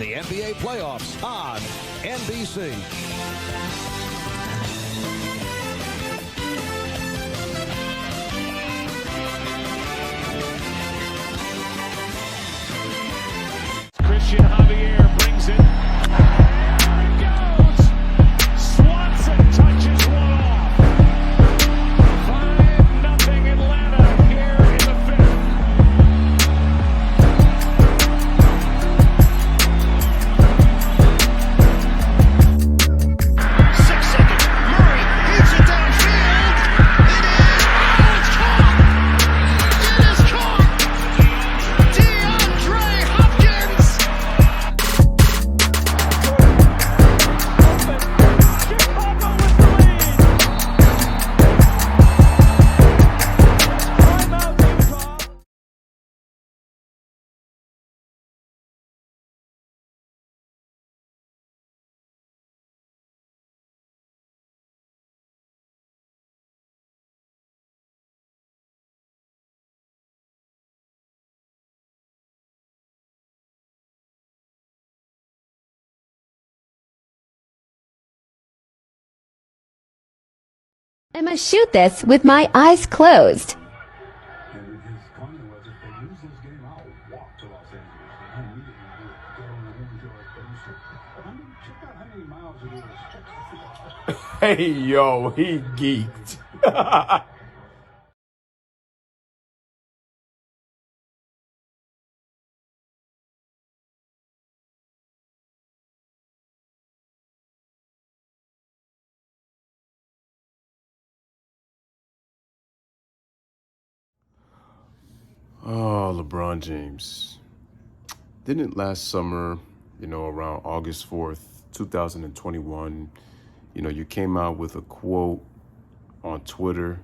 the NBA playoffs on NBC. Christian Javier brings it. There it goes. Swanson touches one off. 5-0 Atlanta here in the fifth. 6 seconds. Murray hits it downfield. It is caught. It is caught. DeAndre Hopkins. I must shoot this with my eyes closed. And his comment was, if they lose this game, I'll walk to Los Angeles. And he immediately get on the horn yard booster. Check out how many miles it is. Hey, yo, he geeked. Oh, LeBron James. Didn't last summer, around August 4th, 2021, you came out with a quote on Twitter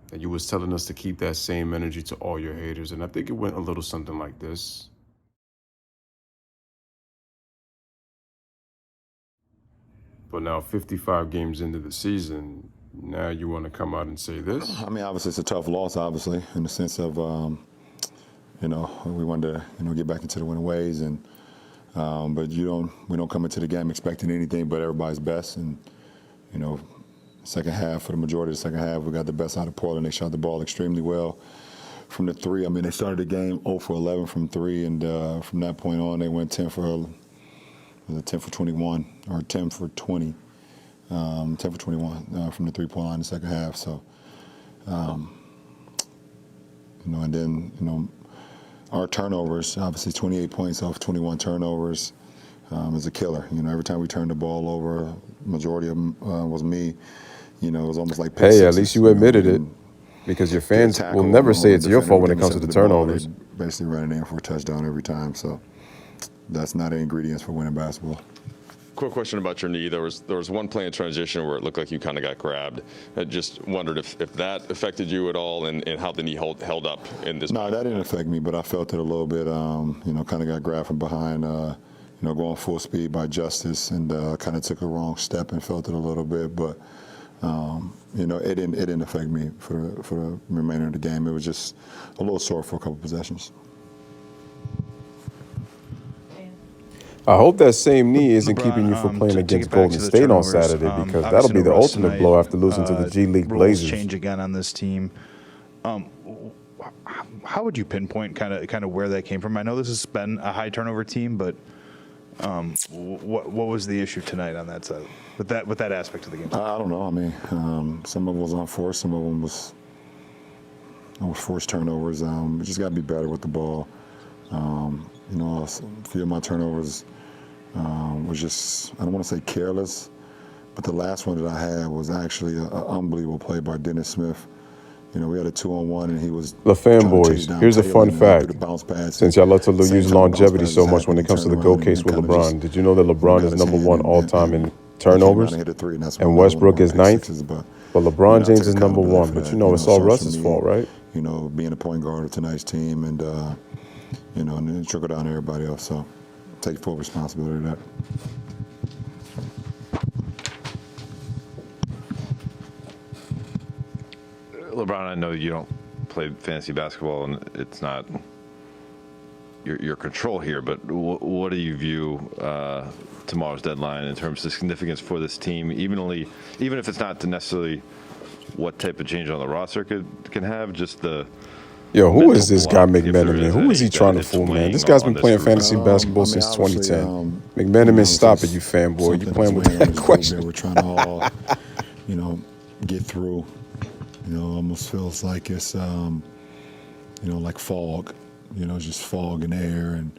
that you was telling us to keep that same energy to all your haters. And I think it went a little something like this. But now 55 games into the season, now you want to come out and say this? I mean, obviously it's a tough loss, obviously, in the sense of, we wanted to, get back into the winning ways. And but we don't come into the game expecting anything but everybody's best. And, second half, for the majority of the second half, we got the best out of Portland. They shot the ball extremely well from the three. I mean, they started the game 0 for 11 from three, and from that point on, they went 10 for 21 or 10 for 20. 10 for 21 from the three-point line in the second half. So, and then, our turnovers, obviously 28 points off 21 turnovers is a killer. Every time we turned the ball over, majority of them was me. It was almost like pick Hey, at sixes, least you admitted it, because your fans will never say it's your fault when it comes to the turnovers. Basically running in for a touchdown every time. So that's not an ingredient for winning basketball. Quick question about your knee. There was one play in transition where it looked like you kind of got grabbed. I just wondered if that affected you at all, and how the knee held up in this. No, that didn't affect me, but I felt it a little bit. Kind of got grabbed from behind. Going full speed by Justice, and kind of took a wrong step and felt it a little bit. But it didn't affect me for the remainder of the game. It was just a little sore for a couple possessions. I hope that same knee isn't keeping you from playing against Golden State on Saturday, because that'll be the ultimate blow after losing to the G League Blazers. Change again on this team. How would you pinpoint kind of where that came from? I know this has been a high turnover team, but what was the issue tonight on that side with that aspect of the game? I don't know. I mean, some of it was unforced, some of them was forced turnovers. We just got to be better with the ball. A few of my turnovers was just, I don't want to say careless, but the last one that I had was actually an unbelievable play by Dennis Smith. We had a 2-on-1, and he was. The fanboys, here's a fun fact. Since y'all love to use longevity so much when it comes to the GOAT case with LeBron, did you know that LeBron is #1 all-time in turnovers, and Westbrook is 9th? But LeBron James is #1. But it's all Russ's fault, right? Being a point guard of tonight's team, and and then trickle down to everybody else. So take full responsibility of that. LeBron, I know you don't play fantasy basketball, and it's not your control here, but what do you view tomorrow's deadline in terms of significance for this team, even if it's not to necessarily what type of change on the roster can have, just the Yo, who is this guy, block, if there McMenamin? is Who is he any, trying to that's fool, man? weighing This guy's on been playing this group? fantasy basketball since obviously, 2010. you McMenamin, know, stop this it, you is fanboy. You something playing with that's weighing on that this group question. that we're trying to all, you know, get through. You know, almost feels like it's, you know, like fog. You know, just fog in the air, and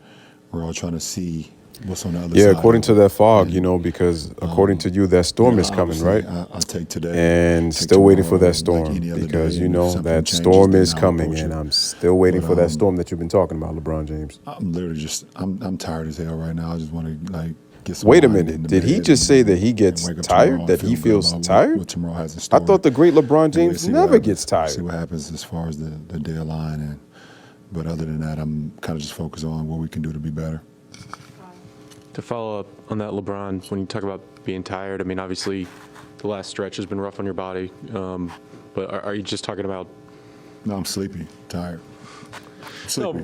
we're all trying to see what's on the other side. Yeah, according to that fog, And, you know, because according to you, that storm is coming, obviously, right? I take today. And take still waiting for tomorrow that storm like any other because, day, you and if know, something that changes, storm then is I'll coming, approach and it. I'm still waiting But, for that storm that you've been talking about, LeBron James. I'm literally just, I'm tired as hell right now. I just want to, like, get some Wait a wine minute. in the Did he bed just and- say that he and gets wake up tired, tomorrow that and he feel good feels about tired? what tomorrow has in I store. thought the great LeBron And we'll James see what never happens. gets We'll see tired. what happens as far as the deadline. But other than that, I'm kind of just focused on what we can do to be better. To follow up on that, LeBron, when you talk about being tired, I mean, obviously the last stretch has been rough on your body, but are you just talking about? No, I'm sleepy, tired. Sleepy.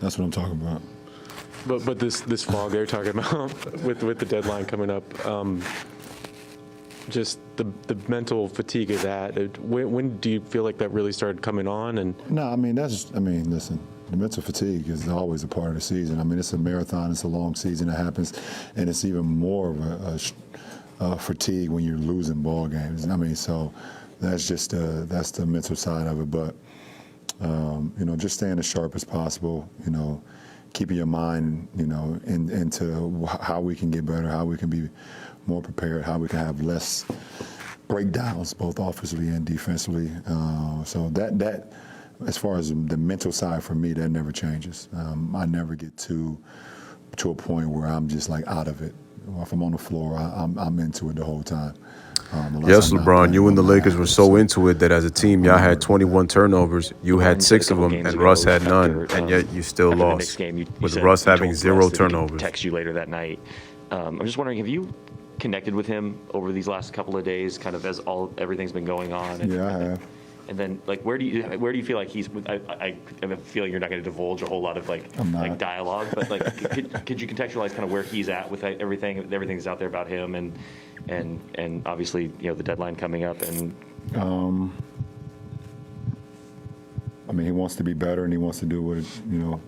That's what I'm talking about. But this fog they're talking about with the deadline coming up, just the mental fatigue of that. When do you feel like that really started coming on? And No, I mean, listen, the mental fatigue is always a part of the season. I mean, it's a marathon, it's a long season that happens, and it's even more of a fatigue when you're losing ball games. I mean, so that's just that's the mental side of it. But you know, just staying as sharp as possible. You know, keeping your mind, you know, into how we can get better, how we can be more prepared, how we can have less breakdowns, both offensively and defensively. So that, as far as the mental side for me, that never changes. I never get to a point where I'm just like out of it. If I'm on the floor, I'm into it the whole time. Yes, LeBron, you and the Lakers were so into it that as a team, y'all had 21 turnovers. You had 6 of them, and Russ had none, and yet you still after the lost. Knicks game, you With said Russ you having told 0 Russ that he could turnovers. text you later that night. I'm just wondering, have you connected with him over these last couple of days, kind of as everything's been going on? And, Yeah, I have. And then, like, where do you feel like he's? I have a feeling you're not going to divulge a whole lot of like dialogue, but like, could you contextualize kind of where he's at with everything's out there about him, and obviously, you know, the deadline coming up, and I mean, he wants to be better, and he wants to do what, you know,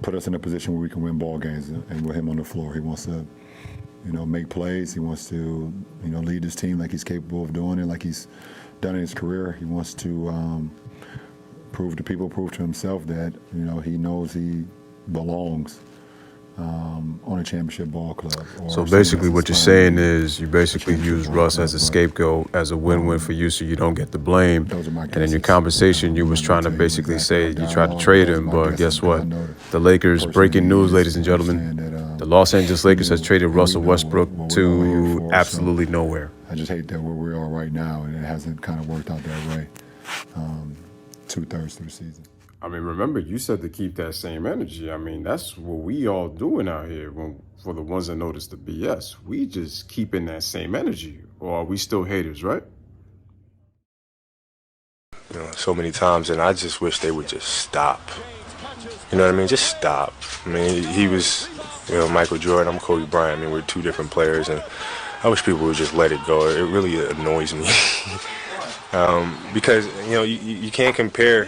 put us in a position where we can win ball games. And with him on the floor, he wants to, you know, make plays. He wants to, you know, lead his team like he's capable of doing it, like he's done in his career. He wants to prove to people, prove to himself that, you know, he knows he belongs on a championship ball club. So basically what you're saying is you basically use Russ as a scapegoat, as a win-win for you so you don't get the blame. And in your conversation, you was trying to basically say you tried to trade him, but guess what? The Lakers, breaking news, ladies and gentlemen, the Los Angeles Lakers has traded Russell Westbrook to absolutely nowhere. I just hate that where we are right now, and it hasn't kind of worked out that way 2/3 through the season. I mean, remember, you said to keep that same energy. I mean, that's what we all doing out here. For the ones that notice the BS, we just keeping that same energy. Or are we still haters, right? You know, so many times, and I just wish they would just stop. You know what I mean? Just stop. I mean, he was, you know, Michael Jordan, I'm Kobe Bryant. I mean, we're two different players, and I wish people would just let it go. It really annoys me. Because, you know, you can't compare